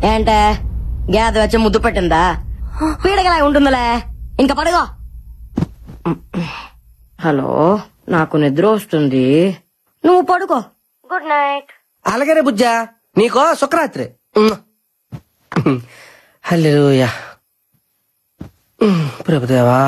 ఏంటే గేదె వచ్చి ముద్దు పెట్టిందా? పీడగలా ఉంటుందిలే, ఇంకా పడుగో. హలో, నాకు నిద్ర వస్తుంది, నువ్వు పడుకో. Good night. అలాగే బుజ్జా, నీకో శుక్రరాత్రి. హల్లెలూయా. ప్రభుదేవా.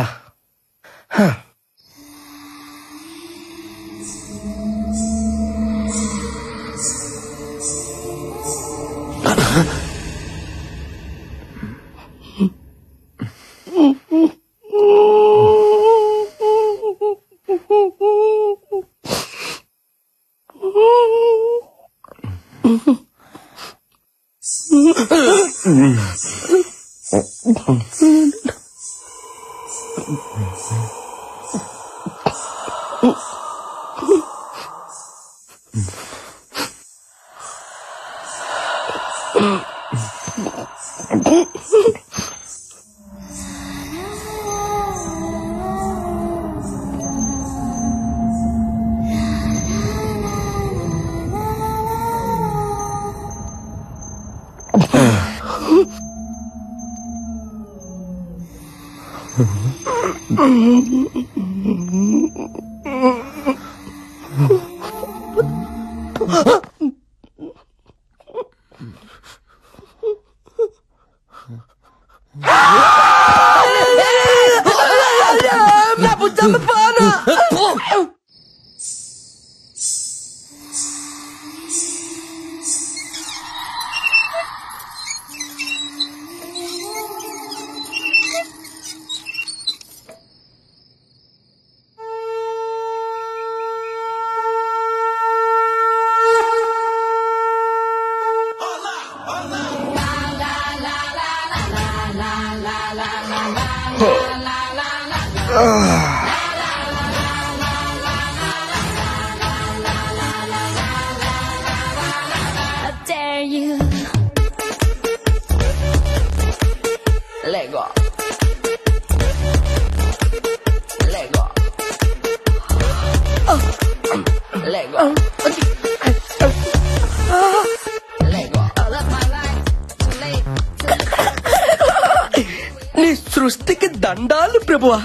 నీ సృష్టికి దండాలు ప్రభువా.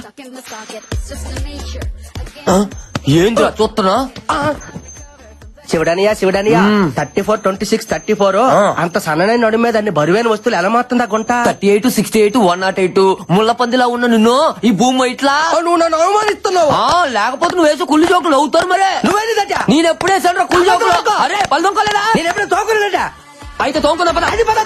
ఏంద్రా చూస్తున్నా? శివుడనియా 34, 26, 34 అంత సన్ననైన నడు మీద అన్ని బరువైన వస్తువులు ఎలా మారుతుందా గుంట? 38, 68, 108 ముళ్ళ పందిలా ఉన్న నిన్ను ఈ భూమి ఇట్లా నువ్వు నన్ను అవమానిస్తున్నావు. లేకపోతే నువ్వు వేసే కుళ్ళు జోకులు అవుతారు మరే. నువ్వేంటా? నేను ఎప్పుడేసాను కుళ్ళు జోకులు? అరే పళ్ళు తొంకలేదా? నేను ఎప్పుడు తోకలేదా? అయితే తోంకుందా పద. అది పద.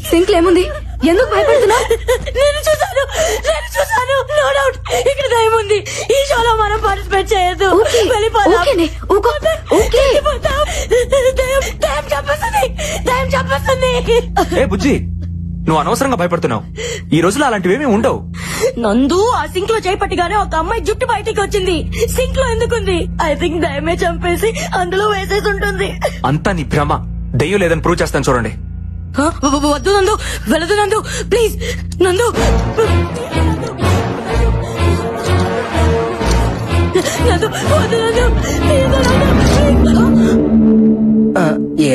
సింక్ ఏముంది? ఎందుకు భయపడుతున్నా? నేను చూసాను నో డౌట్ ఇక్కడ దయ్యం ఉంది. ఈ షోలో మనం పార్టిసిపేట్ చేయొద్దు. దయ్యం చంపేస్తుంది. ఏ బుజ్జి, నువ్వు అనవసరంగా భయపడుతున్నావు. ఈ రోజులో అలాంటివేమీ ఉండవు. నందు ఆ సింక్ లో చేపట్టిగానే ఒక అమ్మాయి జుట్టు బయటికి వచ్చింది. సింక్ లో ఎందుకుంది? ఐ థింక్ దయ్యమే చంపేసి అందులో వేసేసి ఉంటుంది. అంతా నీ భ్రమ. దెయ్యం లేదని ప్రూవ్ చేస్తాను చూడండి. వద్దు నందు, వెళ్ళదు నందు, ప్లీజ్ నందు. నందు వద్దు నందు,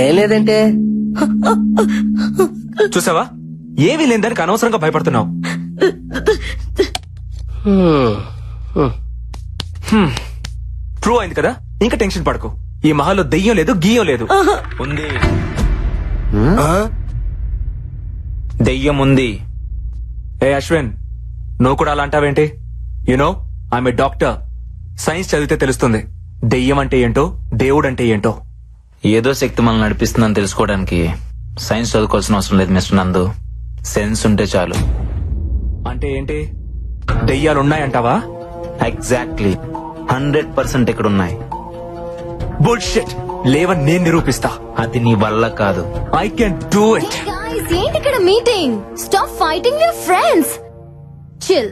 ఏం లేదంటే చూసావా, ఏమీ లేని దానికి అనవసరంగా భయపడుతున్నావు. ప్రూవ్ అయింది కదా, ఇంకా టెన్షన్ పడకు. ఈ మహల్లో దెయ్యం లేదు, గీయం లేదు. ఉంది, దెయ్యం ఉంది. ఏ అశ్విన్, నువ్వు కూడా అలా అంటావేంటి? You know I'm a doctor. Science చదివితే తెలుస్తుంది దెయ్యం అంటే ఏంటో, దేవుడు అంటే ఏంటో. ఏదో శక్తి మనల్ని నడిపిస్తుందని తెలుసుకోవడానికి సైన్స్ చదువుకోవాల్సిన అవసరం లేదు మిస్టర్ నందు. సెన్స్ ఉంటే చాలు. అంటే ఏంటి? దెయ్యాలున్నాయంటావా? ఎగ్జాక్ట్లీ 100% ఇక్కడ ఉన్నాయి. బుల్షిట్. లేవని నేను నిరూపిస్తా. అది నీ వల్ల కాదు. I can do it. Guys, ఏంటి ఇక్కడ meeting? Stop fighting your friends. Chill,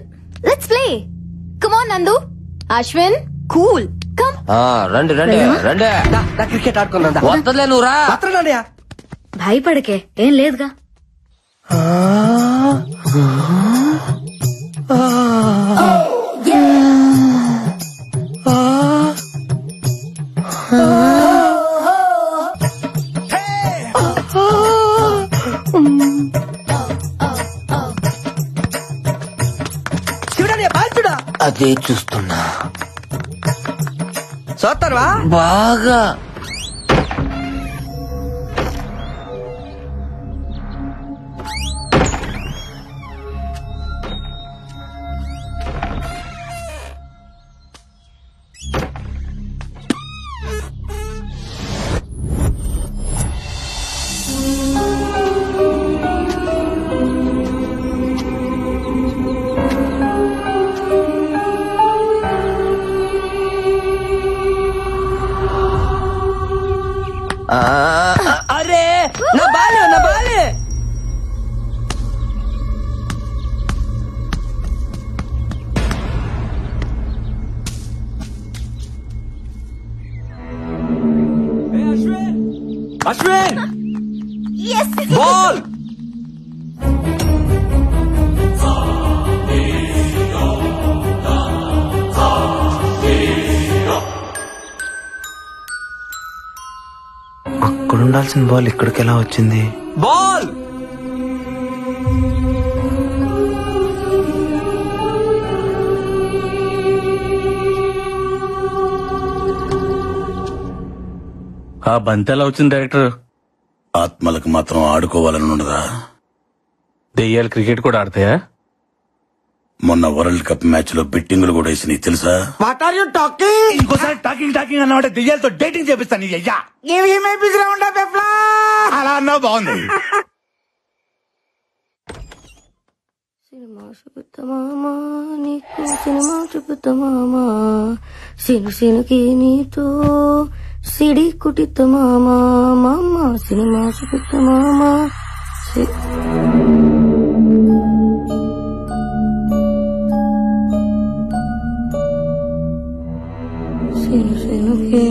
let's play. Come on నందు, అశ్విన్, కూల్, కమ్. రండి క్రికెట్ ఆడుకుందా? వద్దలే నువ్వు రా. భయపడకే, ఏం లేదుగా. అదే చూస్తున్నా. చూస్తారా బాగా అరే నా బాలే అశ్విన్, బాల్. అక్కడ ఉండాల్సిన బాల్ ఇక్కడికి ఎలా వచ్చింది? బాల్. ఆ బంతి ఎలా వచ్చింది డైరెక్టర్? ఆత్మలకు మాత్రం ఆడుకోవాలని ఉండదా? దెయ్యాలు క్రికెట్ కూడా ఆడతాయా? మొన్న వరల్డ్ కప్ మ్యాచ్ లో బెట్టింగులు కూడా వేసినాయి తెలుసా? What are you talking? ఇంకోసారి టాకింగ్ అన్నమాట. దెయ్యాలతో డేటింగ్ చేపిస్తాను. అయ్యా అలా అన్నావు, బాగుంది. సినిమా చూపుతామా నీకు, సినిమా చూపుతామా సినుకి నీతో సిడి కుటితమా మామ, సినిమా చూపుతామా. సినుకి